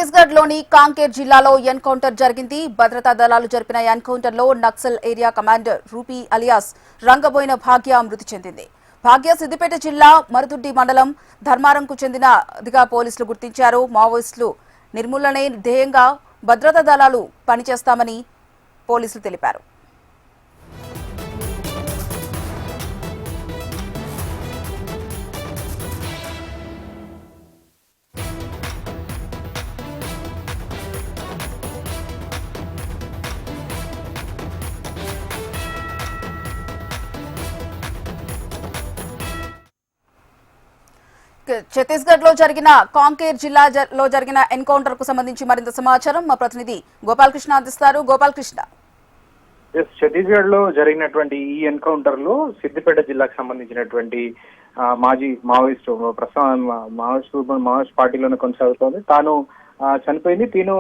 ఛత్తీస్గఢ్లోని కాంకేర్ జిల్లాలో ఎన్కౌంటర్ జరిగింది. భద్రతా దళాలు జరిపిన ఎన్కౌంటర్లో Naxal area commander Rupi alias Rangaboina Bhagya మృతి చెందింది. భాగ్య సిద్దిపేట జిల్లా మరుదుడ్డి మండలం ధర్మారంకు చెందినదిగా పోలీసులు గుర్తించారు. మావోయిస్టులు నిర్మూలనే ధ్యేయంగా భద్రతా దళాలు పనిచేస్తామని పోలీసులు తెలిపారు. ఛత్తీస్గఢ్ లో జరిగిన కాంకేర్ జిల్లాలో జరిగిన ఎన్కౌంటర్ కు సంబంధించి మరింత సమాచారం మా ప్రతినిధి గోపాలకృష్ణ అందిస్తారు. గోపాలకృష్ణ, ఛత్తీస్గఢ్ లో జరిగినటువంటి ఈ ఎన్కౌంటర్ లో సిద్దిపేట జిల్లాకు సంబంధించినటువంటి మాజీ మావోయిస్టు ప్రస్తుతం మావోయిస్ట్ పార్టీలోనే కొనసాగుతోంది. తాను చనిపోయింది. తీను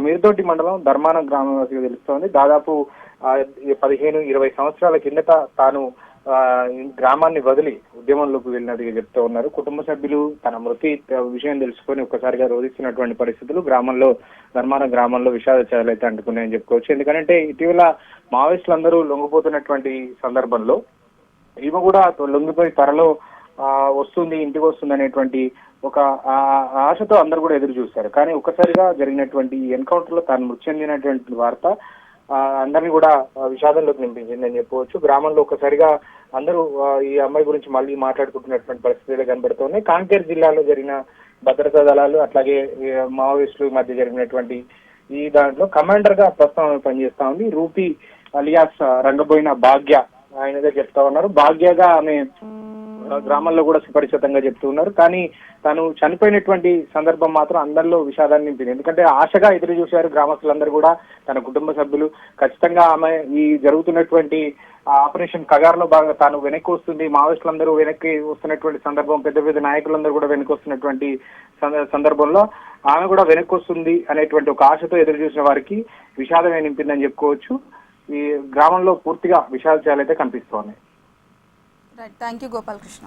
మిరుదొడ్డి మండలం ధర్మానం గ్రామవాసిగా తెలుస్తోంది. దాదాపు 15-20 సంవత్సరాల కిందట తాను గ్రామాన్ని వదిలి ఉద్యమంలోకి వెళ్ళినట్టుగా చెప్తూ ఉన్నారు. కుటుంబ సభ్యులు తన మృతి విషయం తెలుసుకొని ఒక్కసారిగా రోధిస్తున్నటువంటి పరిస్థితులు ధర్మారం గ్రామంలో విషాద ఛాయలు అయితే అంటుకున్నాయని చెప్పుకోవచ్చు. ఎందుకంటే ఇటీవల మావోయిస్టులందరూ లొంగిపోతున్నటువంటి సందర్భంలో ఈమె కూడా లొంగిపోయి త్వరలో వస్తుంది, ఇంటికి వస్తుంది అనేటువంటి ఒక ఆశతో అందరూ కూడా ఎదురు చూస్తారు. కానీ ఒక్కసారిగా జరిగినటువంటి ఎన్కౌంటర్ లో తాను మృతి చెందినటువంటి వార్త అందరినీ కూడా విషాదంలోకి నింపించిందని చెప్పవచ్చు. గ్రామంలో ఒక్కసారిగా అందరూ ఈ అమ్మాయి గురించి మళ్ళీ మాట్లాడుకుంటున్నటువంటి పరిస్థితులు కనబడుతున్నాయి. కాంకేర్ జిల్లాలో జరిగిన భద్రతా దళాలు అట్లాగే మావోయిస్టుల మధ్య జరిగినటువంటి ఈ దాంట్లో కమాండర్ గా ప్రస్తుతం పనిచేస్తా ఉంది రూపీ అలియాస్ రంగబోయిన భాగ్య ఆయనగా చెప్తా ఉన్నారు. భాగ్యగా ఆమె గ్రామంలో కూడా సుపరిచితంగా చెప్తూ ఉన్నారు. కానీ తను చనిపోయినటువంటి సందర్భం మాత్రం అందరిలో విషాదాన్ని నింపింది. ఎందుకంటే ఆశగా ఎదురు చూశారు గ్రామస్తులందరూ కూడా, తన కుటుంబ సభ్యులు. ఖచ్చితంగా ఆమె ఈ జరుగుతున్నటువంటి ఆపరేషన్ కగార్లో భాగంగా తాను వెనక్కి వస్తుంది, మావోయిస్టులందరూ వెనక్కి వస్తున్నటువంటి సందర్భం, పెద్ద పెద్ద నాయకులందరూ కూడా వెనక్కి వస్తున్నటువంటి సందర్భంలో ఆమె కూడా వెనక్కి వస్తుంది అనేటువంటి ఒక ఆశతో ఎదురు చూసిన వారికి విషాదమే నింపిందని చెప్పుకోవచ్చు. ఈ గ్రామంలో పూర్తిగా విషాద ఛాయలు అయితే కనిపిస్తూ ఉన్నాయి. Thank you Gopalakrishna.